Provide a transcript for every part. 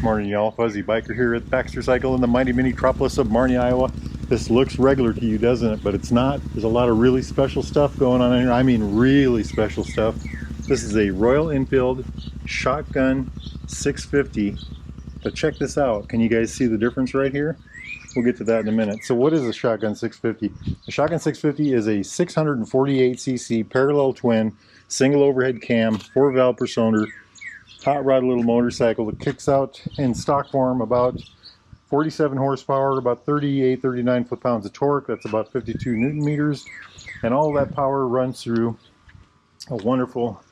Morning, y'all. Fuzzy Biker here at Baxter Cycle in the mighty metropolis of Marnie, Iowa. This looks regular to you, doesn't it? But it's not. There's a lot of really special stuff going on in here. I mean, really special stuff. This is a Royal Enfield Shotgun 650. But check this out. Can you guys see the difference right here? We'll get to that in a minute. So what is a Shotgun 650? A Shotgun 650 is a 648cc parallel twin, single overhead cam, 4-valve Personer, hot rod little motorcycle that kicks out in stock form about 47 horsepower, about 39 foot-pounds of torque. That's about 52 Newton meters. And all that power runs through a wonderful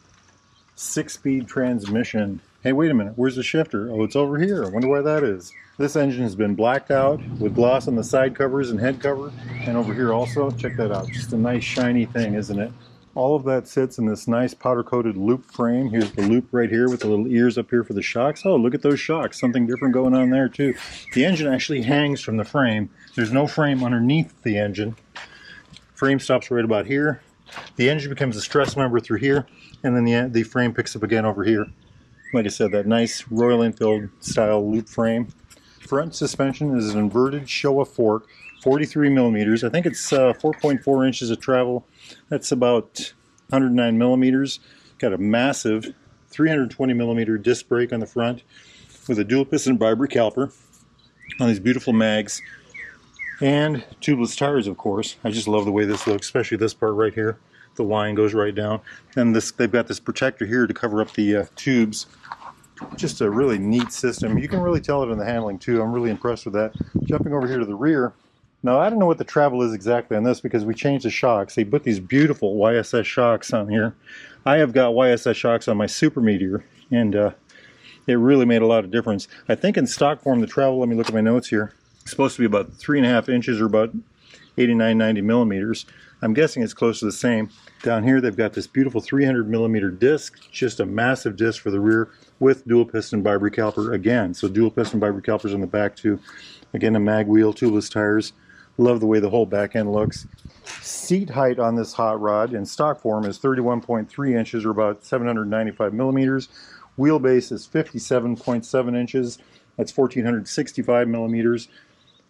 6-speed transmission. Hey, wait a minute, where's the shifter? Oh, it's over here. I wonder why that is. This engine has been blacked out with gloss on the side covers and head cover. And over here also, check that out. Just a nice shiny thing, isn't it? All of that sits in this nice powder-coated loop frame. Here's the loop right here with the little ears up here for the shocks. Oh, look at those shocks. Something different going on there too. The engine actually hangs from the frame. There's no frame underneath the engine. Frame stops right about here. The engine becomes a stress member through here, and then the frame picks up again over here. Like I said, that nice Royal Enfield style loop frame. Front suspension is an inverted Showa fork, 43 millimeters. I think it's 4.4 inches of travel. That's about 109 millimeters. Got a massive 320 millimeter disc brake on the front with a dual piston biber caliper on these beautiful mags, and tubeless tires, of course. I just love the way this looks, especially this part right here. The line goes right down, and they've got this protector here to cover up the tubes. Just a really neat system. You can really tell it in the handling too. I'm really impressed with that. Jumping over here to the rear. Now, I don't know what the travel is exactly on this because we changed the shocks. They put these beautiful YSS shocks on here. I have got YSS shocks on my Super Meteor, and it really made a lot of difference. I think in stock form, the travel, let me look at my notes here, it's supposed to be about 3.5 inches or about 89, 90 millimeters. I'm guessing it's close to the same. Down here, they've got this beautiful 300 millimeter disc, just a massive disc for the rear with dual piston biber caliper again. So dual piston biber calipers on the back too. Again, a mag wheel, tubeless tires. Love the way the whole back end looks. Seat height on this hot rod in stock form is 31.3 inches or about 795 millimeters. Wheelbase is 57.7 inches. That's 1465 millimeters.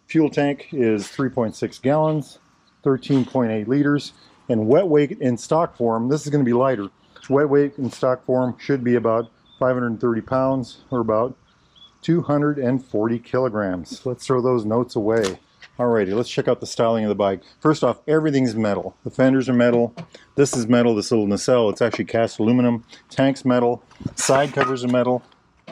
Fuel tank is 3.6 gallons, 13.8 liters. And wet weight in stock form, this is going to be lighter. Wet weight in stock form should be about 530 pounds or about 240 kilograms. Let's throw those notes away. Alrighty, let's check out the styling of the bike. First off, everything's metal. The fenders are metal. This is metal, this little nacelle. It's actually cast aluminum. Tank's metal. Side covers are metal.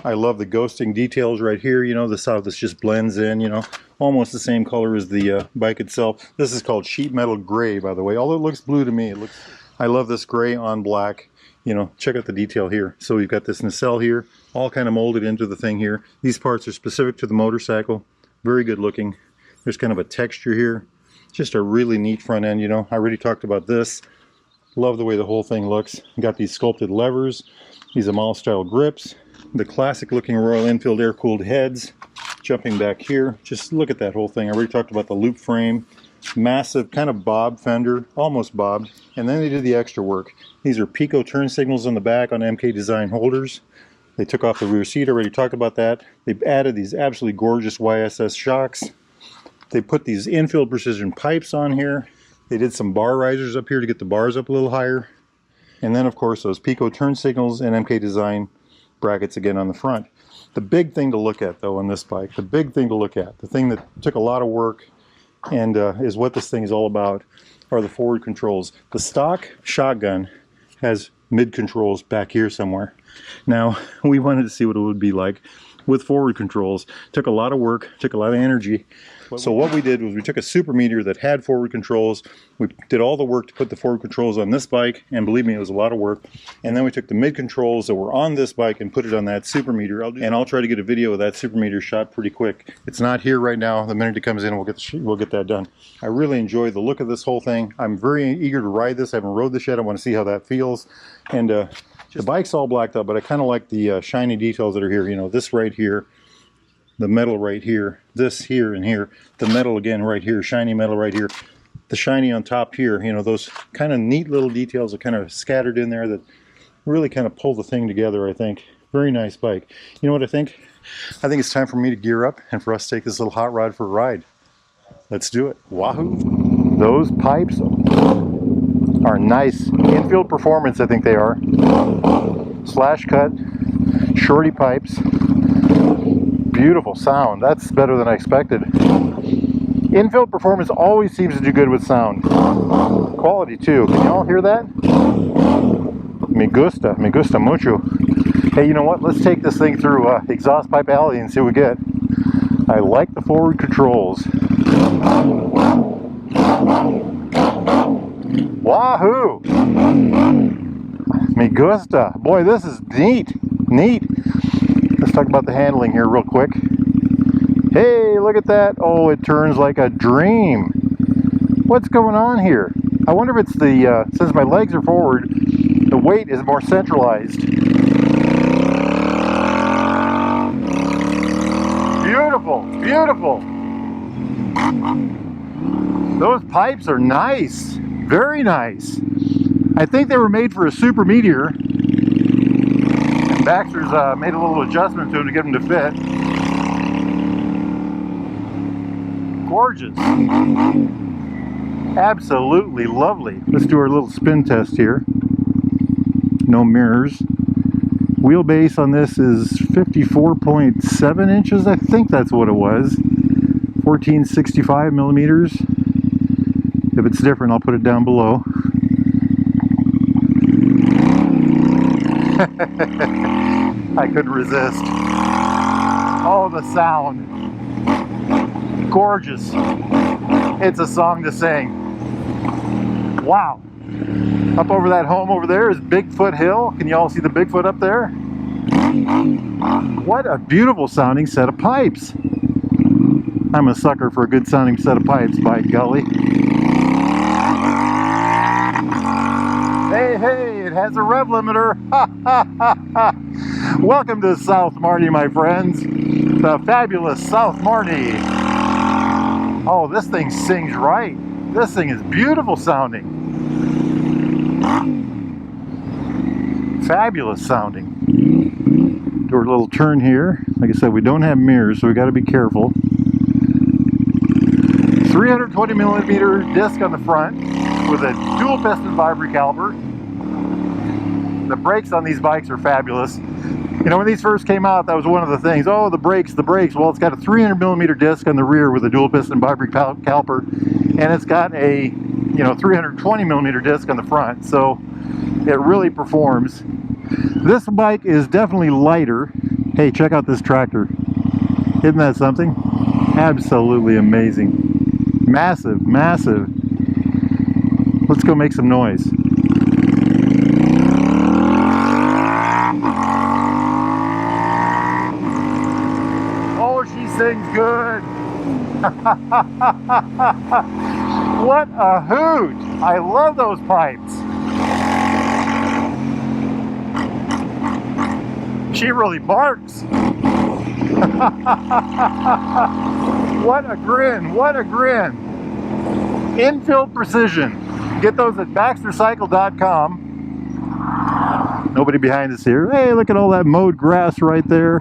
I love the ghosting details right here. You know, this how this just blends in, you know. Almost the same color as the bike itself. This is called sheet metal gray, by the way. Although it looks blue to me, I love this gray on black. You know, check out the detail here. So we've got this nacelle here, all kind of molded into the thing here. These parts are specific to the motorcycle. Very good looking. There's kind of a texture here. Just a really neat front end, you know. I already talked about this. Love the way the whole thing looks. Got these sculpted levers, these Amal style grips, the classic looking Royal Enfield air-cooled heads. Jumping back here, just look at that whole thing. I already talked about the loop frame. Massive kind of bob fender, almost bobbed. And then they did the extra work. These are Pico turn signals on the back on MK Design holders. They took off the rear seat, already talked about that. They've added these absolutely gorgeous YSS shocks. They put these Enfield precision pipes on here. They did some bar risers up here to get the bars up a little higher. And then of course those Pico turn signals and MK Design brackets again on the front. The big thing to look at though on this bike, the big thing to look at, the thing that took a lot of work and is what this thing is all about, are the forward controls. The stock shotgun has mid controls back here somewhere. Now we wanted to see what it would be like with forward controls. Took a lot of work, took a lot of energy. So what we did was we took a Super Meteor that had forward controls. We did all the work to put the forward controls on this bike, and believe me, it was a lot of work. And then we took the mid controls that were on this bike and put it on that Super Meteor. And I'll try to get a video of that Super Meteor shot pretty quick. It's not here right now. The minute it comes in, we'll get that done. I really enjoy the look of this whole thing. I'm very eager to ride this. I haven't rode this yet. I want to see how that feels. And the bike's all blacked out, but I kind of like the shiny details that are here. You know, this right here, the metal right here, this here and here, the metal again right here, shiny metal right here, the shiny on top here. You know, those kind of neat little details are kind of scattered in there that really kind of pull the thing together, I think. Very nice bike. You know what I think? I think it's time for me to gear up and for us to take this little hot rod for a ride. Let's do it. Wahoo! Those pipes are nice. Enfield Performance, I think they are. Slash cut, shorty pipes. Beautiful sound. That's better than I expected. Enfield Performance always seems to do good with sound. Quality too. Can you all hear that? Me gusta mucho. Hey, you know what? Let's take this thing through Exhaust Pipe Alley and see what we get. I like the forward controls. Wahoo! Me gusta. Boy, this is neat. Neat. Let's talk about the handling here real quick. Hey, look at that. Oh, it turns like a dream. What's going on here? I wonder if it's the, since my legs are forward, the weight is more centralized. Beautiful, beautiful. Those pipes are nice, very nice. I think they were made for a Super Meteor. And Baxter's made a little adjustment to them to get them to fit. Gorgeous. Absolutely lovely. Let's do our little spin test here. No mirrors. Wheelbase on this is 54.7 inches. I think that's what it was. 1465 millimeters. If it's different, I'll put it down below. I couldn't resist. Oh, the sound. Gorgeous. It's a song to sing. Wow. Up over that home over there is Bigfoot Hill. Can you all see the Bigfoot up there? What a beautiful sounding set of pipes. I'm a sucker for a good sounding set of pipes, by golly. Hey, hey, it has a rev limiter. Welcome to South Marty, my friends. The fabulous South Marty. Oh, this thing sings right. This thing is beautiful sounding. Fabulous sounding. Do a little turn here. Like I said, we don't have mirrors, so we got to be careful. 320 millimeter disc on the front with a dual piston vibra caliper. The brakes on these bikes are fabulous. You know, when these first came out, that was one of the things. Oh, the brakes, the brakes. Well, it's got a 300 millimeter disc on the rear with a dual piston vibra caliper, and it's got a 320 millimeter disc on the front, so it really performs. This bike is definitely lighter. Hey, check out this tractor. Isn't that something? Absolutely amazing. Massive, massive. Let's go make some noise. Oh, she sings good. What a hoot! I love those pipes. She really barks. What a grin, what a grin. Enfield Precision. Get those at baxtercycle.com. Nobody behind us here. Hey, look at all that mowed grass right there.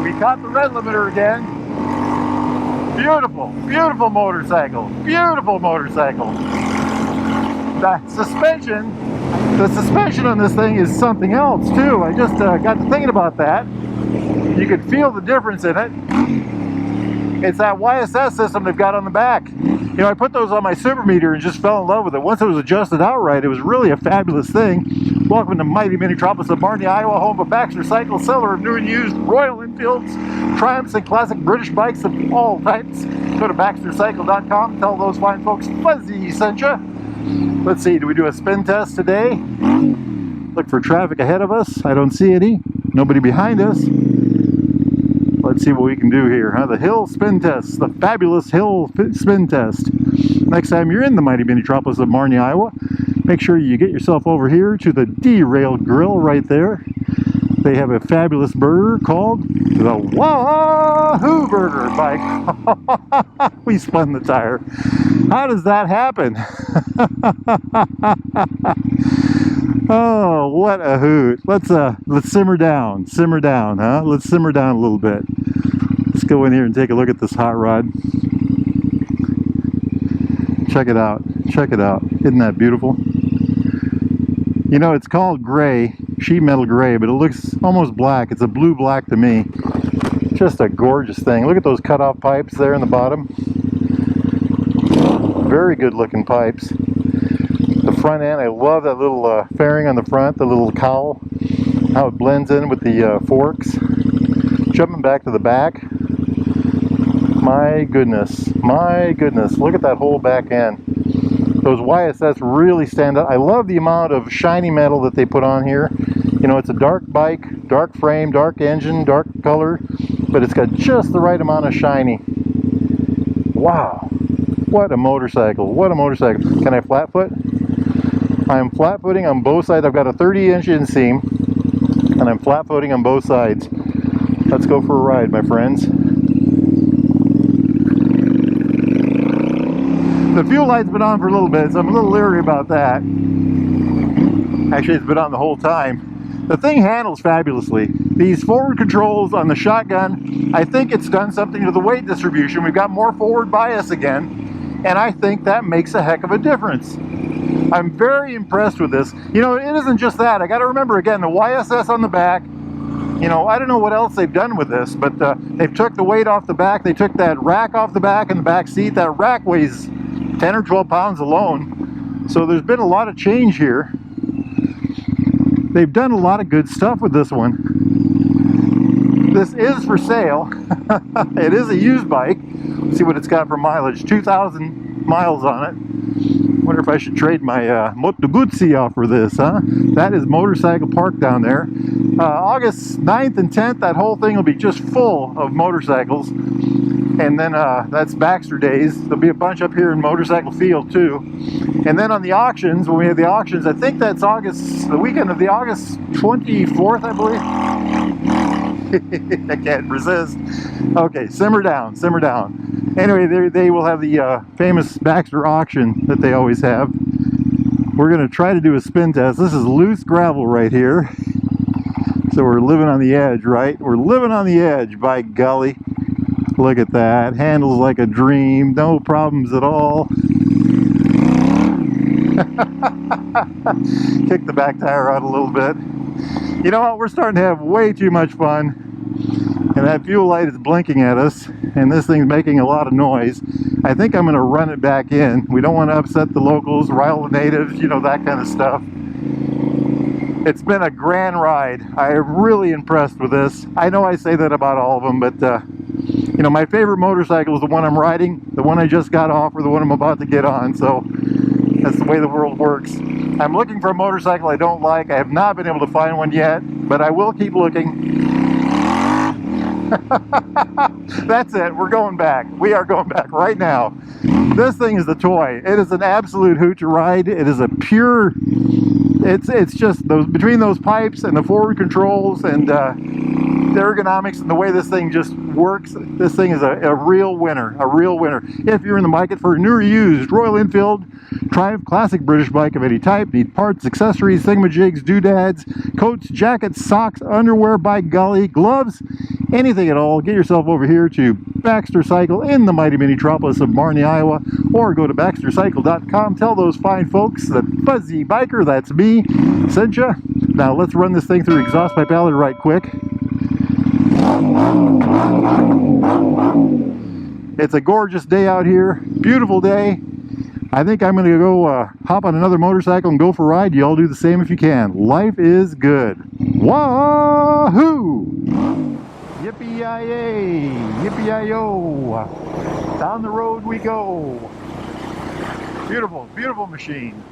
We caught the red limiter again. Beautiful, beautiful motorcycle. Beautiful motorcycle. The suspension on this thing is something else too. I just got to thinking about that. You could feel the difference in it. It's that YSS system they've got on the back. You know, I put those on my Super Meteor and just fell in love with it. Once it was adjusted outright, it was really a fabulous thing. Welcome to mighty Mini-tropolis of Marnie, Iowa, home of Baxter Cycle, seller of new and used Royal Enfields, Triumphs, and classic British bikes of all types. Go to baxtercycle.com. Tell those fine folks Fuzzy sent you. Let's see, do we do a spin test today? Look for traffic ahead of us. I don't see any. Nobody behind us. Let's see what we can do here, huh? The hill spin test, the fabulous hill spin test. Next time you're in the mighty Mini-tropolis of Marnie, Iowa, make sure you get yourself over here to the Derailed Grill right there. They have a fabulous burger called the Wahoo Burger by We spun the tire. How does that happen? Oh, what a hoot. Let's simmer down, huh? Let's simmer down a little bit. Let's go in here and take a look at this hot rod. Check it out. Check it out. Isn't that beautiful? You know, it's called gray, sheet metal gray, but it looks almost black. It's a blue-black to me. Just a gorgeous thing. Look at those cut-off pipes there in the bottom. Very good looking pipes. The front end, I love that little fairing on the front, the little cowl, how it blends in with the forks. Jumping back to the back. My goodness, look at that whole back end. Those YSS really stand out. I love the amount of shiny metal that they put on here. You know, it's a dark bike, dark frame, dark engine, dark color, but it's got just the right amount of shiny. Wow, what a motorcycle, what a motorcycle. Can I flat foot? I'm flat footing on both sides. I've got a 30-inch inseam, and I'm flat footing on both sides. Let's go for a ride, my friends. The fuel light's been on for a little bit, so I'm a little leery about that. Actually, it's been on the whole time. The thing handles fabulously. These forward controls on the shotgun, I think it's done something to the weight distribution. We've got more forward bias again, and I think that makes a heck of a difference. I'm very impressed with this. You know, it isn't just that. I got to remember again, the YSS on the back. You know, I don't know what else they've done with this, but they've took the weight off the back. They took that rack off the back and the back seat. That rack weighs 10 or 12 pounds alone. So there's been a lot of change here. They've done a lot of good stuff with this one. This is for sale. It is a used bike. Let's see what it's got for mileage. 2,000 miles on it. Wonder if I should trade my Moto Guzzi off for this, huh? That is Motorcycle Park down there. August 9th and 10th, that whole thing will be just full of motorcycles. And then that's Baxter Days. There'll be a bunch up here in Motorcycle Field too. And then on the auctions, when we have the auctions, I think that's the weekend of the August 24th, I believe. I can't resist. Okay, simmer down, simmer down. Anyway, they will have the famous Baxter auction that they always have. We're going to try to do a spin test. This is loose gravel right here. So we're living on the edge, right? We're living on the edge, by golly. Look at that. Handles like a dream. No problems at all. Kick the back tire out a little bit. You know what? We're starting to have way too much fun. And that fuel light is blinking at us. And this thing's making a lot of noise. I think I'm going to run it back in. We don't want to upset the locals, rile the natives, you know, that kind of stuff. It's been a grand ride. I am really impressed with this. I know I say that about all of them, but you know, my favorite motorcycle is the one I'm riding, the one I just got off, or the one I'm about to get on. So that's the way the world works. I'm looking for a motorcycle I don't like. I have not been able to find one yet, but I will keep looking. That's it. We're going back. We are going back right now. This thing is the toy. It is an absolute hoot to ride. It is a pure... It's just those between those pipes and the forward controls and the ergonomics and the way this thing just works. This thing is a real winner, a real winner. If you're in the market for a new or used Royal Enfield Triumph classic British bike of any type, need parts, accessories, thingamajigs, doodads, coats, jackets, socks, underwear, by golly, gloves, anything at all, get yourself over here to Baxter Cycle in the mighty mini-tropolis of Marnie, Iowa, or go to baxtercycle.com. Tell those fine folks that Fuzzy Biker, that's me, sent ya. Now let's run this thing through exhaust pipe alley right quick. It's a gorgeous day out here, beautiful day. I think I'm going to go hop on another motorcycle and go for a ride. You all do the same if you can. Life is good. Wahoo! Yippee-yi-yay! Yippee-yi-yo! Down the road we go. Beautiful, beautiful machine.